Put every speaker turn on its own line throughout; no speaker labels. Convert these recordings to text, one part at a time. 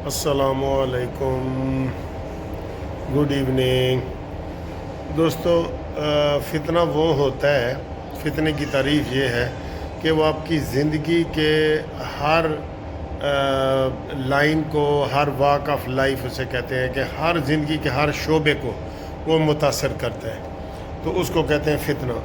السلام علیکم، good evening دوستو۔ فتنہ وہ ہوتا ہے، فتنے کی تعریف یہ ہے کہ وہ آپ کی زندگی کے ہر لائن کو، ہر واک آف لائف اسے کہتے ہیں، کہ ہر زندگی کے ہر شعبے کو وہ متاثر کرتا ہے، تو اس کو کہتے ہیں فتنہ۔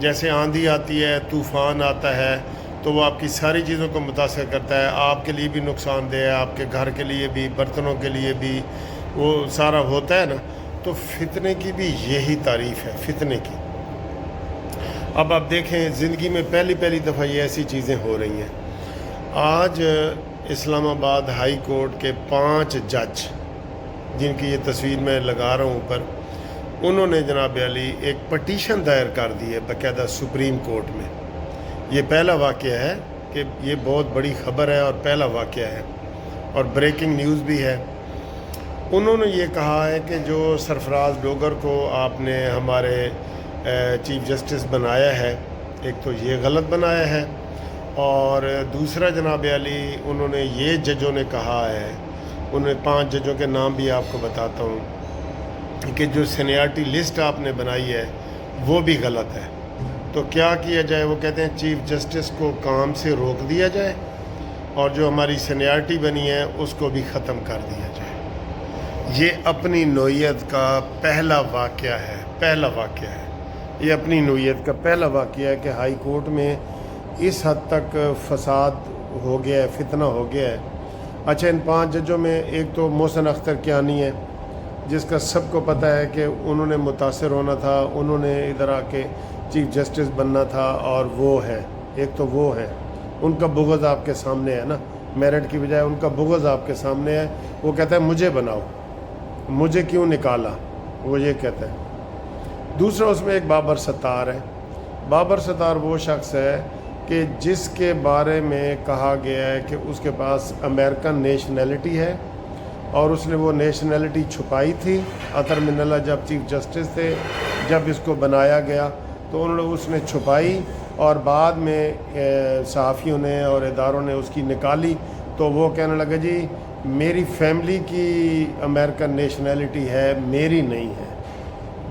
جیسے آندھی آتی ہے، طوفان آتا ہے، تو وہ آپ کی ساری چیزوں کو متاثر کرتا ہے، آپ کے لیے بھی نقصان دہ ہے، آپ کے گھر کے لیے بھی، برتنوں کے لیے بھی، وہ سارا ہوتا ہے نا۔ تو فتنے کی بھی یہی تعریف ہے، فتنے کی۔ اب آپ دیکھیں، زندگی میں پہلی دفعہ یہ ایسی چیزیں ہو رہی ہیں۔ آج اسلام آباد ہائی کورٹ کے 5 جج، جن کی یہ تصویر میں لگا رہا ہوں اوپر، انہوں نے جناب علی ایک پٹیشن دائر کر دی ہے باقاعدہ سپریم کورٹ میں۔ یہ پہلا واقعہ ہے کہ یہ بہت بڑی خبر ہے اور پہلا واقعہ ہے اور بریکنگ نیوز بھی ہے۔ انہوں نے یہ کہا ہے کہ جو سرفراز ڈوگر کو آپ نے ہمارے چیف جسٹس بنایا ہے، ایک تو یہ غلط بنایا ہے، اور دوسرا جناب علی انہوں نے یہ ججوں نے کہا ہے، انہوں نے 5 ججوں کے نام بھی آپ کو بتاتا ہوں، کہ جو سینیارٹی لسٹ آپ نے بنائی ہے وہ بھی غلط ہے۔ تو کیا کیا جائے؟ وہ کہتے ہیں چیف جسٹس کو کام سے روک دیا جائے اور جو ہماری سینیارٹی بنی ہے اس کو بھی ختم کر دیا جائے۔ یہ اپنی نوعیت کا پہلا واقعہ ہے، یہ اپنی نوعیت کا پہلا واقعہ ہے کہ ہائی کورٹ میں اس حد تک فساد ہو گیا ہے، فتنہ ہو گیا ہے۔ اچھا، ان 5 ججوں میں ایک تو محسن اختر کیانی ہے، جس کا سب کو پتہ ہے کہ انہوں نے متاثر ہونا تھا، انہوں نے ادھر آ کے چیف جسٹس بننا تھا، اور وہ ہے، ایک تو وہ ہے، ان کا بغض آپ کے سامنے ہے نا، میرٹ کی بجائے ان کا بغض آپ کے سامنے ہے۔ وہ کہتا ہے مجھے بناؤ، مجھے کیوں نکالا، وہ یہ کہتا ہے۔ دوسرا اس میں ایک بابر ستار ہے۔ بابر ستار وہ شخص ہے کہ جس کے بارے میں کہا گیا ہے کہ اس کے پاس امریکن نیشنلٹی ہے، اور اس نے وہ نیشنلٹی چھپائی تھی عطر من اللہ جب چیف جسٹس تھے، جب اس کو بنایا گیا تو انہوں نے اس نے چھپائی، اور بعد میں صحافیوں نے اور اداروں نے اس کی نکالی، تو وہ کہنے لگا جی میری فیملی کی امریکن نیشنلٹی ہے، میری نہیں ہے۔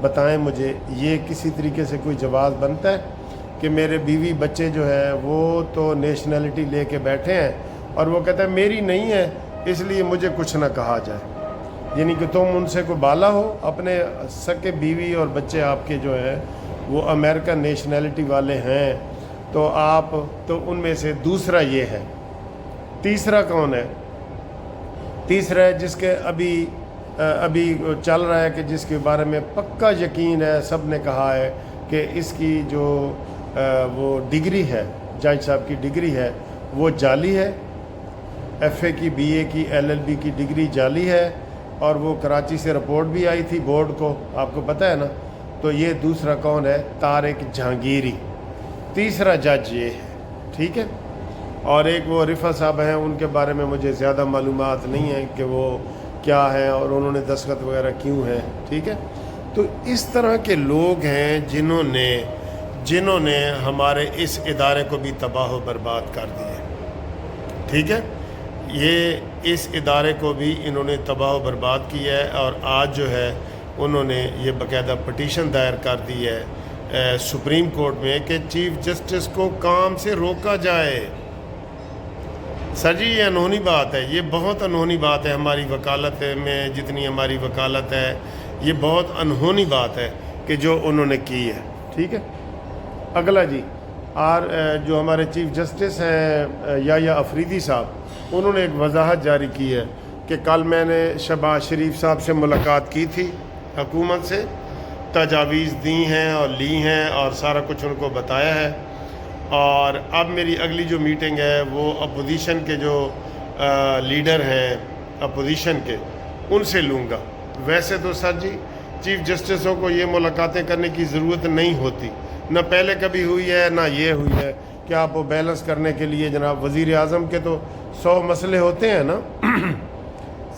بتائیں مجھے، یہ کسی طریقے سے کوئی جواز بنتا ہے کہ میرے بیوی بچے جو ہے وہ تو نیشنلٹی لے کے بیٹھے ہیں اور وہ کہتا ہے میری نہیں ہے، اس لیے مجھے کچھ نہ کہا جائے؟ یعنی کہ تم ان سے کو بالا ہو، اپنے سکے بیوی اور بچے آپ کے جو ہے وہ امریکن نیشنلٹی والے ہیں، تو آپ تو ان میں سے دوسرا یہ ہے۔ تیسرا کون ہے؟ تیسرا ہے جس کے ابھی چل رہا ہے، کہ جس کے بارے میں پکا یقین ہے، سب نے کہا ہے کہ اس کی جو وہ ڈگری ہے، جج صاحب کی ڈگری ہے، وہ جعلی ہے، ایف اے کی، بی اے کی، ایل ایل بی کی ڈگری جعلی ہے، اور وہ کراچی سے رپورٹ بھی آئی تھی بورڈ کو، آپ کو پتہ ہے نا۔ تو یہ دوسرا کون ہے؟ طارق جہانگیری، تیسرا جج یہ ہے، ٹھیک ہے۔ اور ایک وہ رفعت صاحب ہیں، ان کے بارے میں مجھے زیادہ معلومات نہیں ہیں کہ وہ کیا ہیں اور انہوں نے دستخط وغیرہ کیوں ہیں، ٹھیک ہے۔ تو اس طرح کے لوگ ہیں جنہوں نے ہمارے اس ادارے کو بھی تباہ و برباد کر دیا، ٹھیک ہے۔ یہ اس ادارے کو بھی انہوں نے تباہ و برباد کیا ہے، اور آج جو ہے انہوں نے یہ باقاعدہ پٹیشن دائر کر دی ہے سپریم کورٹ میں کہ چیف جسٹس کو کام سے روکا جائے۔ سر جی یہ انہونی بات ہے، یہ بہت انہونی بات ہے، ہماری وکالت میں جتنی ہماری وکالت ہے، یہ بہت انہونی بات ہے کہ جو انہوں نے کی ہے، ٹھیک ہے۔ اگلا جی، اور جو ہمارے چیف جسٹس ہیں یا افریدی صاحب، انہوں نے ایک وضاحت جاری کی ہے کہ کل میں نے شہباز شریف صاحب سے ملاقات کی تھی، حکومت سے تجاویز دی ہیں اور لی ہیں اور سارا کچھ ان کو بتایا ہے، اور اب میری اگلی جو میٹنگ ہے وہ اپوزیشن کے جو لیڈر ہیں اپوزیشن کے، ان سے لوں گا۔ ویسے تو سر جی چیف جسٹسوں کو یہ ملاقاتیں کرنے کی ضرورت نہیں ہوتی، نہ پہلے کبھی ہوئی ہے نہ یہ ہوئی ہے، کہ آپ وہ بیلنس کرنے کے لیے جناب وزیر اعظم کے تو 100 مسئلے ہوتے ہیں نا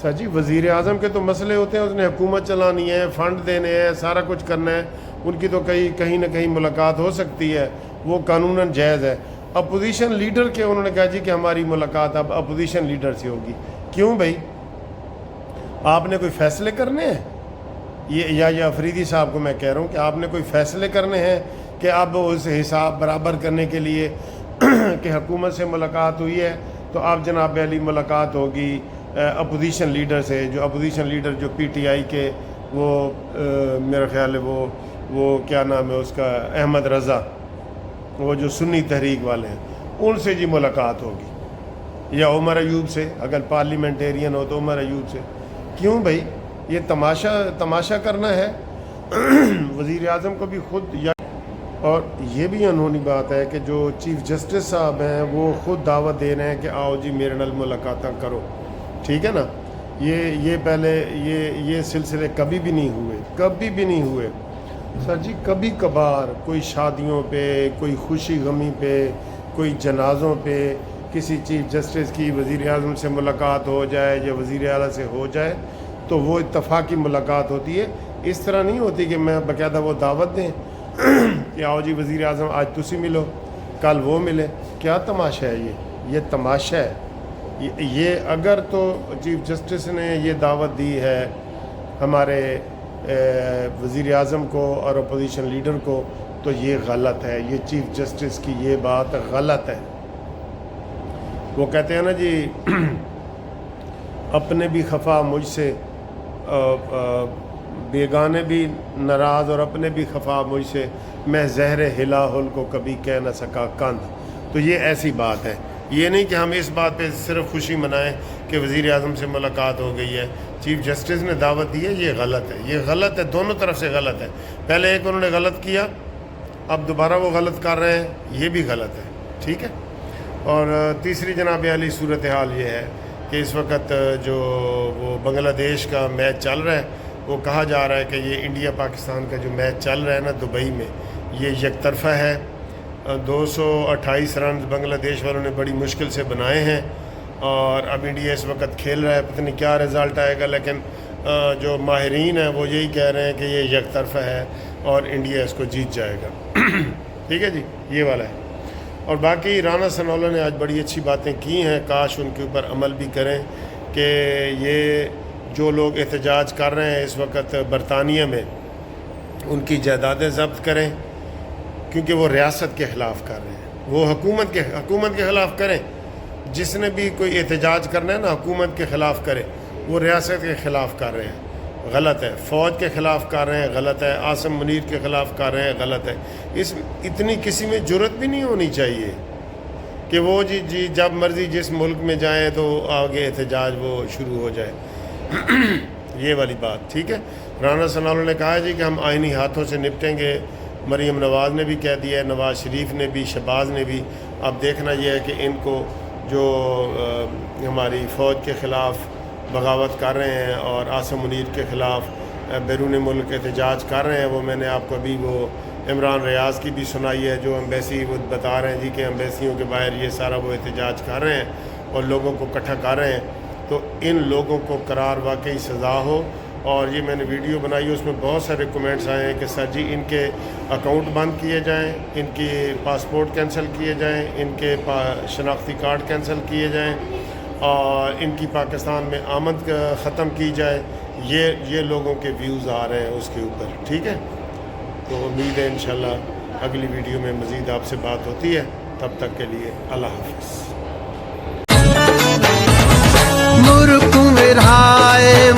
سر جی، وزیر اعظم کے تو مسئلے ہوتے ہیں، اس نے حکومت چلانی ہے، فنڈ دینے ہیں، سارا کچھ کرنا ہے، ان کی تو کہیں نہ کہیں ملاقات ہو سکتی ہے، وہ قانوناً جائز ہے۔ اپوزیشن لیڈر کے انہوں نے کہا جی کہ ہماری ملاقات اب اپوزیشن لیڈر سے ہوگی، کیوں بھائی؟ آپ نے کوئی فیصلے کرنے ہیں؟ یہ افریدی صاحب کو میں کہہ رہا ہوں کہ آپ نے کوئی فیصلے کرنے ہیں کہ اب اس حساب برابر کرنے کے لیے کہ حکومت سے ملاقات ہوئی ہے تو آپ جناب علی ملاقات ہوگی اپوزیشن لیڈر سے، جو اپوزیشن لیڈر جو پی ٹی آئی کے وہ میرا خیال ہے وہ کیا نام ہے اس کا، احمد رضا، وہ جو سنی تحریک والے ہیں، ان سے جی ملاقات ہوگی، یا عمر ایوب سے، اگر پارلیمنٹیرین ہو تو عمر ایوب سے۔ کیوں بھائی؟ یہ تماشا کرنا ہے؟ وزیر اعظم کو بھی خود اور یہ بھی انہونی بات ہے کہ جو چیف جسٹس صاحب ہیں وہ خود دعوت دے رہے ہیں کہ آؤ جی میرے نال ملاقاتاں کرو، ٹھیک ہے نا؟ یہ پہلے یہ سلسلے کبھی بھی نہیں ہوئے سر جی۔ کبھی کبھار کوئی شادیوں پہ، کوئی خوشی غمی پہ، کوئی جنازوں پہ کسی چیف جسٹس کی وزیر اعظم سے ملاقات ہو جائے یا وزیر اعلیٰ سے ہو جائے تو وہ اتفاقی ملاقات ہوتی ہے۔ اس طرح نہیں ہوتی کہ میں باقاعدہ وہ دعوت دیں کہ آؤ جی وزیر اعظم آج تسی ملو، کل وہ ملے۔ کیا تماشا ہے یہ تماشا ہے۔ یہ اگر تو چیف جسٹس نے یہ دعوت دی ہے ہمارے وزیر اعظم کو اور اپوزیشن لیڈر کو تو یہ غلط ہے، یہ چیف جسٹس کی یہ بات غلط ہے۔ وہ کہتے ہیں نا جی اپنے بھی خفا مجھ سے، بیگانے بھی ناراض اور اپنے بھی خفا مجھ سے، میں زہر ہلاہل کو کبھی کہہ نہ سکا کند۔ تو یہ ایسی بات ہے، یہ نہیں کہ ہم اس بات پہ صرف خوشی منائیں کہ وزیر اعظم سے ملاقات ہو گئی ہے، چیف جسٹس نے دعوت دی ہے، یہ غلط ہے، یہ غلط ہے، دونوں طرف سے غلط ہے۔ پہلے ایک انہوں نے غلط کیا، اب دوبارہ وہ غلط کر رہے ہیں، یہ بھی غلط ہے، ٹھیک ہے۔ اور تیسری جناب عالی صورتحال یہ ہے کہ اس وقت جو وہ بنگلہ دیش کا میچ چل رہا ہے، وہ کہا جا رہا ہے کہ یہ انڈیا پاکستان کا جو میچ چل رہا ہے نا دبئی میں، یہ یک طرفہ ہے۔ 228 رنز بنگلہ دیش والوں نے بڑی مشکل سے بنائے ہیں اور اب انڈیا اس وقت کھیل رہا ہے، پتہ نہیں کیا رزلٹ آئے گا، لیکن جو ماہرین ہیں وہ یہی کہہ رہے ہیں کہ یہ یک طرفہ ہے اور انڈیا اس کو جیت جائے گا۔ ٹھیک ہے جی، یہ والا ہے۔ اور باقی رانا ثناءاللہ نے آج بڑی اچھی باتیں کی ہیں، کاش ان کے اوپر عمل بھی کریں کہ یہ جو لوگ احتجاج کر رہے ہیں اس وقت برطانیہ میں، ان کی جائیدادیں ضبط کریں، کیونکہ وہ ریاست کے خلاف کر رہے ہیں، وہ حکومت کے خلاف کریں۔ جس نے بھی کوئی احتجاج کرنا ہے نا حکومت کے خلاف کرے، وہ ریاست کے خلاف کر رہے ہیں، غلط ہے۔ فوج کے خلاف کر رہے ہیں، غلط ہے۔ عاصم منیر کے خلاف کر رہے ہیں، غلط ہے۔ اتنی کسی میں جرت بھی نہیں ہونی چاہیے کہ وہ جی جب مرضی جس ملک میں جائیں تو آگے احتجاج وہ شروع ہو جائے۔ یہ والی بات ٹھیک ہے۔ رانا ثناءاللہ نے کہا جی کہ ہم آئینی ہاتھوں سے نپٹیں گے، مریم نواز نے بھی کہہ دیا ہے، نواز شریف نے بھی، شہباز نے بھی۔ اب دیکھنا یہ ہے کہ ان کو جو ہماری فوج کے خلاف بغاوت کر رہے ہیں اور عاصم منیر کے خلاف بیرون ملک احتجاج کر رہے ہیں، وہ میں نے آپ کو ابھی وہ عمران ریاض کی بھی سنائی ہے، جو امبیسی وہ بتا رہے ہیں جی کہ امبیسیوں کے باہر یہ سارا وہ احتجاج کر رہے ہیں اور لوگوں کو اکٹھا کر رہے ہیں۔ تو ان لوگوں کو قرار واقعی سزا ہو۔ اور یہ میں نے ویڈیو بنائی، اس میں بہت سارے کومنٹس آئے ہیں کہ سر جی ان کے اکاؤنٹ بند کیے جائیں، ان کی پاسپورٹ کینسل کیے جائیں، ان کے شناختی کارڈ کینسل کیے جائیں اور ان کی پاکستان میں آمد ختم کی جائے۔ یہ لوگوں کے ویوز آ رہے ہیں اس کے اوپر، ٹھیک ہے۔ تو امید ہے انشاءاللہ اگلی ویڈیو میں مزید آپ سے بات ہوتی ہے، تب تک کے لیے اللہ حافظ۔